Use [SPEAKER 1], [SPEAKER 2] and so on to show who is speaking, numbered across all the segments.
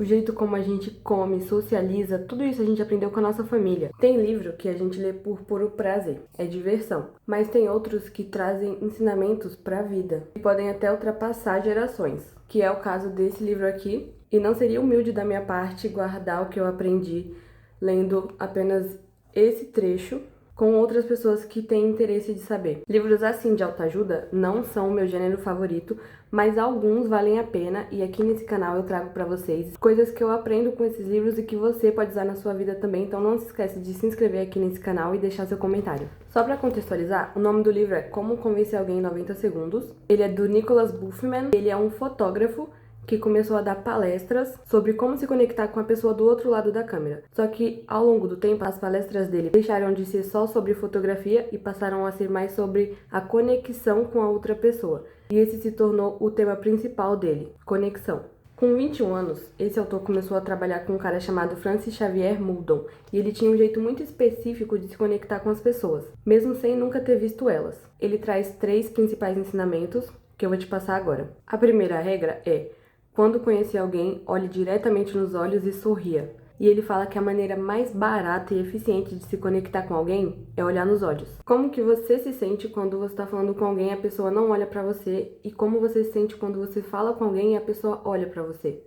[SPEAKER 1] o jeito como a gente come, socializa, tudo isso a gente aprendeu com a nossa família. Tem livro que a gente lê por puro prazer, é diversão, mas tem outros que trazem ensinamentos para a vida e podem até ultrapassar gerações, que é o caso desse livro aqui, e não seria humilde da minha parte guardar o que eu aprendi lendo apenas esse trecho com outras pessoas que têm interesse de saber. Livros assim de autoajuda não são o meu gênero favorito, mas alguns valem a pena e aqui nesse canal eu trago pra vocês coisas que eu aprendo com esses livros e que você pode usar na sua vida também, então não se esquece de se inscrever aqui nesse canal e deixar seu comentário. Só pra contextualizar, o nome do livro é Como Convencer Alguém em 90 Segundos. Ele é do Nicholas Buffman, ele é um fotógrafo que começou a dar palestras sobre como se conectar com a pessoa do outro lado da câmera. Só que, ao longo do tempo, as palestras dele deixaram de ser só sobre fotografia e passaram a ser mais sobre a conexão com a outra pessoa. E esse se tornou o tema principal dele, conexão. Com 21 anos, esse autor começou a trabalhar com um cara chamado Francis Xavier Muldon, e ele tinha um jeito muito específico de se conectar com as pessoas, mesmo sem nunca ter visto elas. Ele traz 3 principais ensinamentos que eu vou te passar agora. A primeira regra é: quando conhecer alguém, olhe diretamente nos olhos e sorria. E ele fala que a maneira mais barata e eficiente de se conectar com alguém é olhar nos olhos. Como que você se sente quando você está falando com alguém e a pessoa não olha pra você? E como você se sente quando você fala com alguém e a pessoa olha pra você?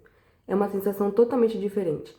[SPEAKER 1] É uma sensação totalmente diferente.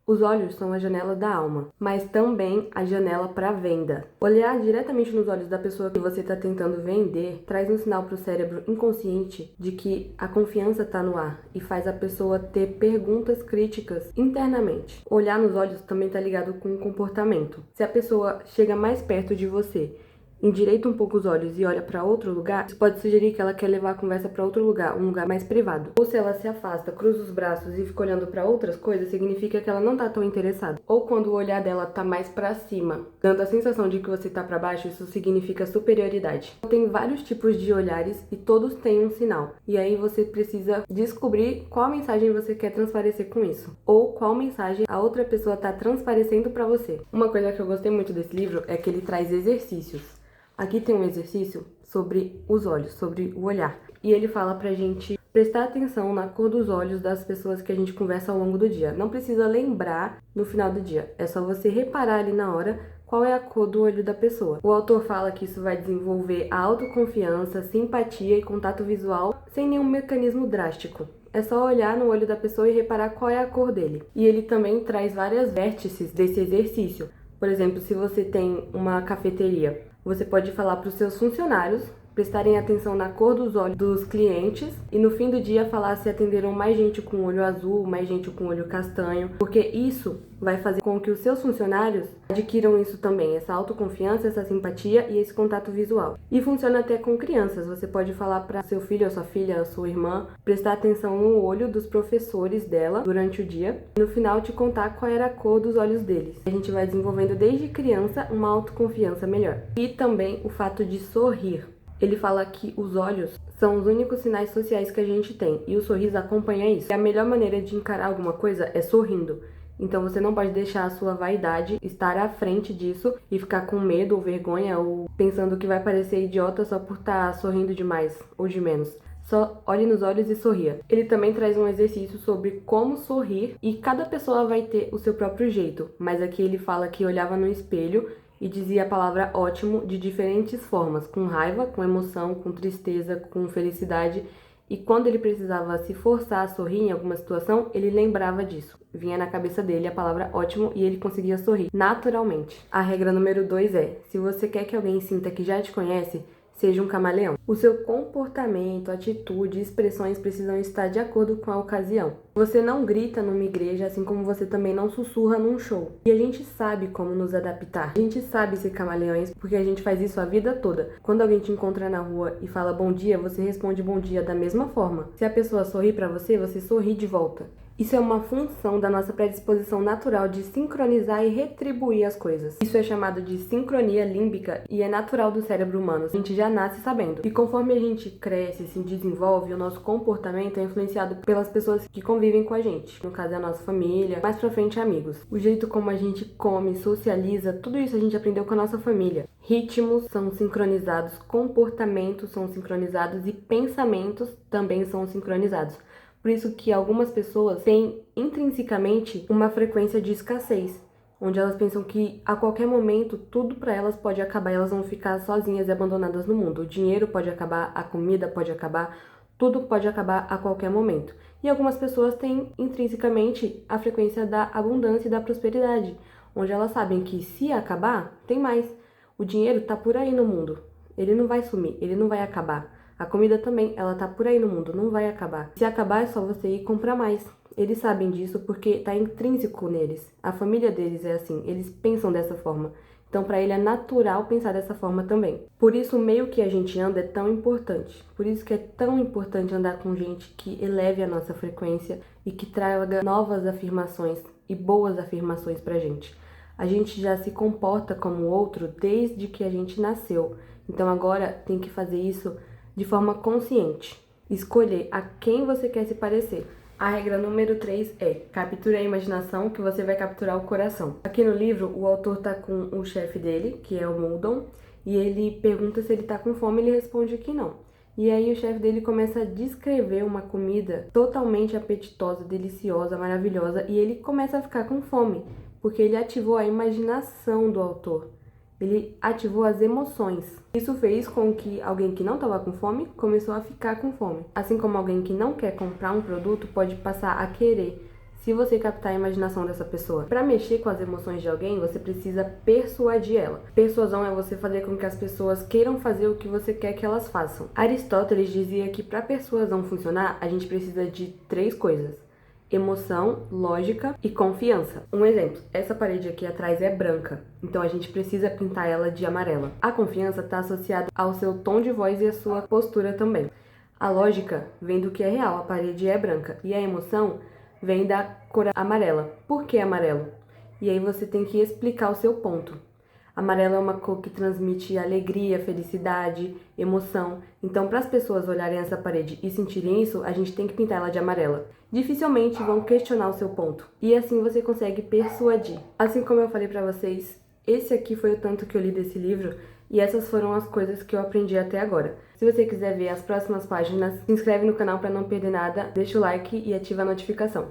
[SPEAKER 1] Os olhos são a janela da alma, mas também a janela para a venda. Olhar diretamente nos olhos da pessoa que você está tentando vender traz um sinal para o cérebro inconsciente de que a confiança está no ar e faz a pessoa ter perguntas críticas internamente. Olhar nos olhos também está ligado com o comportamento. Se a pessoa chega mais perto de você, endireita um pouco os olhos e olha para outro lugar, isso pode sugerir que ela quer levar a conversa para outro lugar, um lugar mais privado. Ou se ela se afasta, cruza os braços e fica olhando para outras coisas, significa que ela não tá tão interessada. Ou quando o olhar dela tá mais para cima, dando a sensação de que você tá para baixo, isso significa superioridade. Tem vários tipos de olhares e todos têm um sinal. E aí você precisa descobrir qual mensagem você quer transparecer com isso, ou qual mensagem a outra pessoa tá transparecendo para você. Uma coisa que eu gostei muito desse livro é que ele traz exercícios. Aqui tem um exercício sobre os olhos, sobre o olhar. E ele fala pra gente prestar atenção na cor dos olhos das pessoas que a gente conversa ao longo do dia. Não precisa lembrar no final do dia, é só você reparar ali na hora qual é a cor do olho da pessoa. O autor fala que isso vai desenvolver a autoconfiança, simpatia e contato visual sem nenhum mecanismo drástico. É só olhar no olho da pessoa e reparar qual é a cor dele. E ele também traz várias vértices desse exercício. Por exemplo, se você tem uma cafeteria, você pode falar para os seus funcionários prestarem atenção na cor dos olhos dos clientes e no fim do dia falar se atenderam mais gente com olho azul, mais gente com olho castanho, porque isso vai fazer com que os seus funcionários adquiram isso também, essa autoconfiança, essa simpatia e esse contato visual. E funciona até com crianças, você pode falar para seu filho ou sua filha, sua irmã, prestar atenção no olho dos professores dela durante o dia e no final te contar qual era a cor dos olhos deles. A gente vai desenvolvendo desde criança uma autoconfiança melhor. E também o fato de sorrir. Ele fala que os olhos são os únicos sinais sociais que a gente tem e o sorriso acompanha isso. E a melhor maneira de encarar alguma coisa é sorrindo. Então você não pode deixar a sua vaidade estar à frente disso e ficar com medo ou vergonha ou pensando que vai parecer idiota só por estar sorrindo demais ou de menos. Só olhe nos olhos e sorria. Ele também traz um exercício sobre como sorrir e cada pessoa vai ter o seu próprio jeito. Mas aqui ele fala que olhava no espelho e dizia a palavra ótimo de diferentes formas, com raiva, com emoção, com tristeza, com felicidade. E quando ele precisava se forçar a sorrir em alguma situação, ele lembrava disso. Vinha na cabeça dele a palavra ótimo e ele conseguia sorrir naturalmente. A regra número 2 é: se você quer que alguém sinta que já te conhece, seja um camaleão. O seu comportamento, atitude e expressões precisam estar de acordo com a ocasião. Você não grita numa igreja, assim como você também não sussurra num show. E a gente sabe como nos adaptar. A gente sabe ser camaleões porque a gente faz isso a vida toda. Quando alguém te encontra na rua e fala bom dia, você responde bom dia da mesma forma. Se a pessoa sorri pra você, você sorri de volta. Isso é uma função da nossa predisposição natural de sincronizar e retribuir as coisas. Isso é chamado de sincronia límbica e é natural do cérebro humano. A gente já nasce sabendo. E conforme a gente cresce, se desenvolve, o nosso comportamento é influenciado pelas pessoas que convivem com a gente. No caso é a nossa família, mais pra frente amigos. O jeito como a gente come, socializa, tudo isso a gente aprendeu com a nossa família. Ritmos são sincronizados, comportamentos são sincronizados e pensamentos também são sincronizados. Por isso que algumas pessoas têm intrinsecamente uma frequência de escassez, onde elas pensam que a qualquer momento tudo para elas pode acabar e elas vão ficar sozinhas e abandonadas no mundo. O dinheiro pode acabar, a comida pode acabar, tudo pode acabar a qualquer momento. E algumas pessoas têm intrinsecamente a frequência da abundância e da prosperidade, onde elas sabem que se acabar, tem mais. O dinheiro tá por aí no mundo. Ele não vai sumir, ele não vai acabar. A comida também, ela tá por aí no mundo, não vai acabar. Se acabar é só você ir comprar mais. Eles sabem disso porque tá intrínseco neles. A família deles é assim, eles pensam dessa forma. Então, para ele é natural pensar dessa forma também. Por isso, o meio que a gente anda é tão importante. Por isso que é tão importante andar com gente que eleve a nossa frequência e que traga novas afirmações e boas afirmações pra gente. A gente já se comporta como o outro desde que a gente nasceu. Então, agora tem que fazer isso de forma consciente. Escolher a quem você quer se parecer. A regra número 3 é: capture a imaginação que você vai capturar o coração. Aqui no livro, o autor tá com o chefe dele, que é o Muldoon, e ele pergunta se ele tá com fome e ele responde que não. E aí o chefe dele começa a descrever uma comida totalmente apetitosa, deliciosa, maravilhosa, e ele começa a ficar com fome, porque ele ativou a imaginação do autor. Ele ativou as emoções. Isso fez com que alguém que não estava com fome começou a ficar com fome. Assim como alguém que não quer comprar um produto pode passar a querer, se você captar a imaginação dessa pessoa. Para mexer com as emoções de alguém, você precisa persuadir ela. Persuasão é você fazer com que as pessoas queiram fazer o que você quer que elas façam. Aristóteles dizia que para persuasão funcionar, a gente precisa de 3 coisas: emoção, lógica e confiança. Um exemplo, essa parede aqui atrás é branca, então a gente precisa pintar ela de amarela. A confiança está associada ao seu tom de voz e à sua postura também. A lógica vem do que é real, a parede é branca, e a emoção vem da cor amarela. Por que amarelo? E aí você tem que explicar o seu ponto. Amarelo é uma cor que transmite alegria, felicidade, emoção. Então, para as pessoas olharem essa parede e sentirem isso, a gente tem que pintar ela de amarela. Dificilmente vão questionar o seu ponto. E assim você consegue persuadir. Assim como eu falei para vocês, esse aqui foi o tanto que eu li desse livro e essas foram as coisas que eu aprendi até agora. Se você quiser ver as próximas páginas, se inscreve no canal para não perder nada, deixa o like e ativa a notificação.